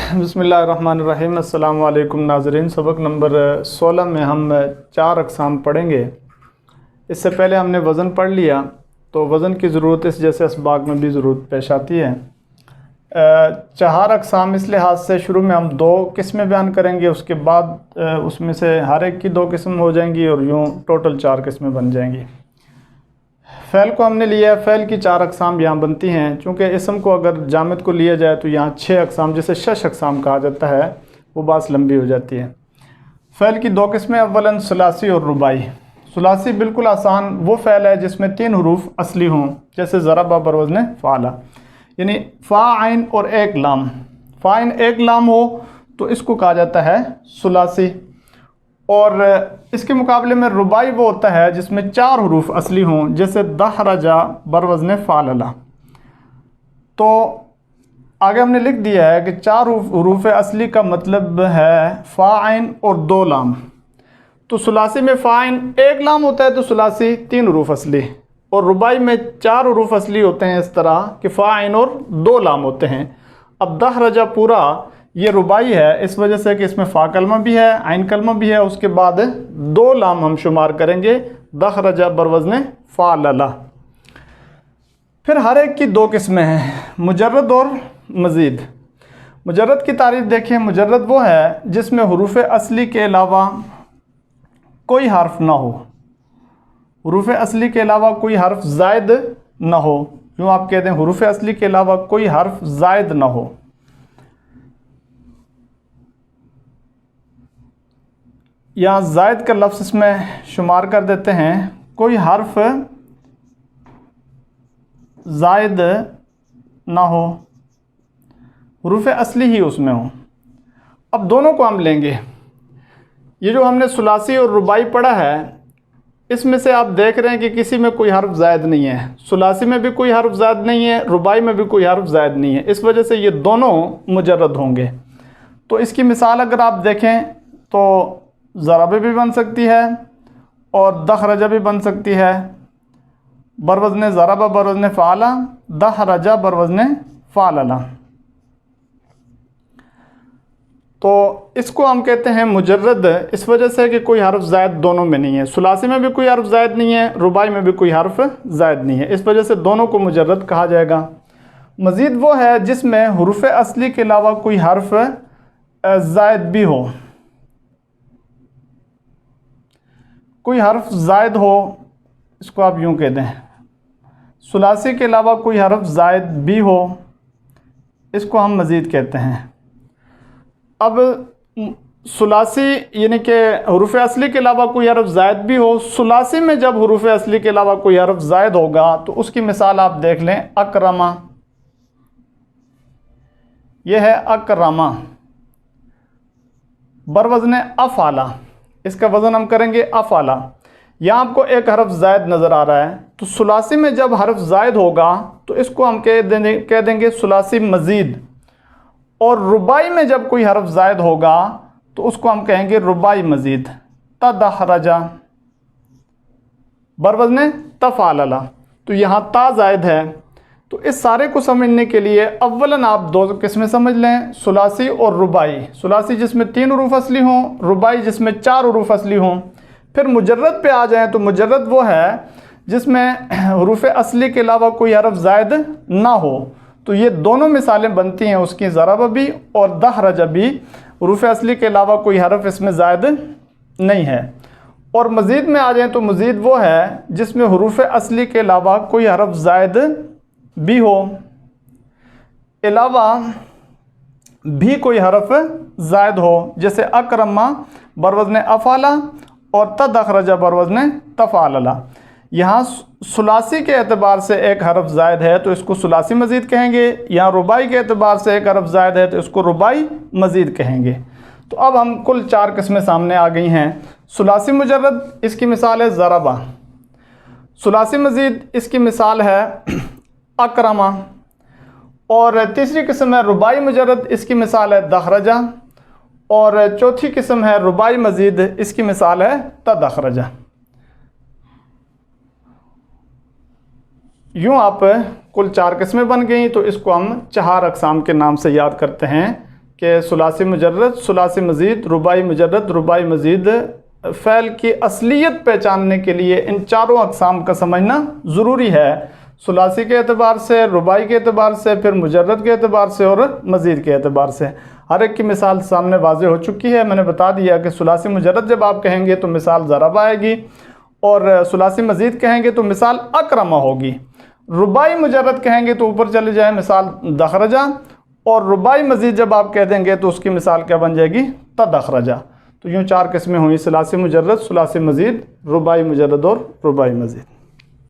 बिस्मिल्लाहिर्रहमानिर्रहीम। अस्सलाम वालेकुम नाज़रीन। सबक नंबर 16 में हम 4 अक़साम पढ़ेंगे। इससे पहले हमने वज़न पढ़ लिया, तो वज़न की ज़रूरत इस जैसे असबाग में भी ज़रूरत पेश आती है। 4 अक़साम इस लिहाज से शुरू में हम 2 किस्में बयान करेंगे, उसके बाद उसमें से हर एक की 2 किस्म हो जाएंगी और यूँ टोटल 4 किस्में बन जाएंगी। फ़ैल को हमने लिया है, फ़ैल की 4 अक़साम यहाँ बनती हैं। चूँकि इसम को अगर जामिद को लिया जाए तो यहाँ 6 अक़साम, जिसे 6 अक़साम कहा जाता है, वो बात लंबी हो जाती है। फ़ैल की 2 किस्में, अव्वलन सुलासी और रुबाई। सुलासी बिल्कुल आसान वो फ़ैल है जिसमें 3 हरूफ असली हों, जैसे ज़रबा बरवज़्न फ़ाला, यानी फ़ा आइन और 1 लाम। फ़ा आइन 1 लाम हो तो इसको कहा जाता है सुलासी। और इसके मुकाबले में रुबाई वो होता है जिसमें 4 हरूफ असली हों, जैसे दहरजा बरवज़्न फ़ालला। तो आगे हमने लिख दिया है कि 4 हरूफ असली का मतलब है फ़ा आइन और 2 लाम। तो सुलासी में फ़ा आइन 1 लाम होता है तो सुलासी 3 हरूफ असली, और रुबाई में 4 हरूफ असली होते हैं इस तरह कि फ़ा आइन और 2 लाम होते हैं। अब दहरजा पूरा ये रुबाई है इस वजह से कि इसमें फ़ा कलमा भी है, आइन कलमा भी है, उसके बाद 2 लाम हम शुमार करेंगे, दहरजा बरवज़्न फ़ालला। फिर हर एक की 2 किस्में हैं, मुजर्रद और मज़ीद। मुजर्रद की तारीफ़ देखिए, मुजर्रद वो है जिसमें हरूफ असली के अलावा कोई हर्फ ना हो, हरूफ असली के अलावा कोई हर्फ ज़ायद ना हो। यूँ आप कहते हैं हरूफ असली के अलावा कोई हर्फ ज़ायद ना हो। यहाँ ज़ायद का लफ्ज़ इसमें शुमार कर देते हैं, कोई हर्फ ज़ायद ना हो, हरूफ असली ही उसमें हो। अब दोनों को हम लेंगे। ये जो हमने सुलासी और रुबाई पढ़ा है, इसमें से आप देख रहे हैं कि किसी में कोई हर्फ ज़ायद नहीं है। सुलासी में भी कोई हर्फ ज़ायद नहीं है, रुबाई में भी कोई हर्फ ज़ायद नहीं है। इस वजह से ये दोनों मुजर्रद होंगे। तो इसकी मिसाल अगर आप देखें तो ज़रबा भी बन सकती है और दहरजा भी बन सकती है। बरवज़्न ज़रबा बरवज़्न फ़ाला, दहरजा बरवज़्न फ़ालला। तो इसको हम कहते हैं मुजर्रद, इस वजह से कि कोई हर्फ ज़ायद दोनों में नहीं है। सुलासी में भी कोई हर्फ ज़ायद नहीं है, रुबाई में भी कोई हर्फ ज़ायद नहीं है, इस वजह से दोनों को मुजर्रद कहा जाएगा। मज़ीद वो है जिसमें हरूफ असली के अलावा कोई हर्फ ज़ायद भी हो, कोई हर्फ ज़ायद हो, इसको आप यूँ कह दें। सुलासी के अलावा कोई हर्फ ज़ायद भी हो, इसको हम मज़ीद कहते हैं। अब सुलासी यानी कि हरूफ असली के अलावा कोई हर्फ ज़ायद भी हो, सुलासी में जब हरूफ असली के अलावा कोई हर्फ ज़ायद होगा तो उसकी मिसाल आप देख लें, अकरमा। यह है अकरमा बरवज़्न अफ़ाला, इसका वज़न हम करेंगे अफ़ाला। यहाँ आपको एक हर्फ ज़ायद नज़र आ रहा है, तो सुलासी में जब हर्फ ज़ायद होगा तो इसको हम कह देंगे सुलासी मज़ीद। और रुबाई में जब कोई हर्फ ज़ायद होगा तो उसको हम कहेंगे रुबाई मज़ीद। तदहरजा बरवज़्न तफ़ालला, तो यहाँ ता ज़ायद है। तो इस सारे को समझने के लिए अव्वलन आप 2 किस्में समझ लें, सुलासी और रुबाई। सुलासी जिसमें 3 हरूफ असली हों, रुबाई जिसमें 4 हरूफ असली हों। फिर मुजर्रद पे आ जाएं तो मुजर्रद वो है जिसमें हरूफ असली के अलावा कोई हर्फ ज़ायद ना हो। तो ये दोनों मिसालें बनती हैं उसकी, ज़रबा भी और दहरजा भी, हरूफ असली के अलावा कोई हर्फ इसमें ज़ायद नहीं है। और मज़ीद में आ जाएं तो मज़ीद वो है जिसमें हरूफ असली के अलावा कोई हर्फ ज़ायद भी हो, अलावा भी कोई हर्फ ज़ायद हो, जैसे अकरमा बरवज़्न अफ़ाला और तदखरजा बरवज़्न तफ़ालला। यहाँ सुलासी के एतबार से एक हर्फ ज़ायद है तो इसको सुलासी मज़ीद कहेंगे, यहाँ रुबाई के एतबार से एक हर्फ ज़ायद है तो इसको रुबाई मज़ीद कहेंगे। तो अब हम कुल 4 किस्में सामने आ गई हैं। सुलासी मुजर्रद, इसकी मिसाल है ज़रबा। सुलासी मज़ीद, इसकी मिसाल है अकरमा। और तीसरी किस्म है रुबाई मुजर्रद, इसकी मिसाल है दहरजा। और चौथी किस्म है रुबाई मज़ीद, इसकी मिसाल है तदखरजा। यूँ आप कुल 4 किस्में बन गई, तो इसको हम 4 अक़साम के नाम से याद करते हैं। कि सुलासी मुजर्रद, सुलासी मज़ीद, रुबाई मुजर्रद, रुबाई मज़ीद। फ़ैल की असलियत पहचानने के लिए इन चारों अक़साम का समझना ज़रूरी है, सुलासी के एतबार से, रुबाई के एतबार से, फिर मुजर्रद के एतबार से और मज़ीद के एतबार से। हर एक की मिसाल सामने वाज़े हो चुकी है। मैंने बता दिया कि सुलासी मुजर्रद जब आप कहेंगे तो मिसाल ज़रब आएगी, और सुलासी मज़ीद कहेंगे तो मिसाल अकरमा होगी। रुबाई मुजर्रद कहेंगे तो ऊपर चले जाए, मिसाल दखरजा, और रुबाई मज़ीद जब आप कह देंगे तो उसकी मिसाल क्या बन जाएगी, तदखरजा। तो यूँ चार किस्में हुई, सुलासी मुजर्रद, सुलासी मज़ीद, रुबाई मुजर्रद और रुबाई मज़ीद।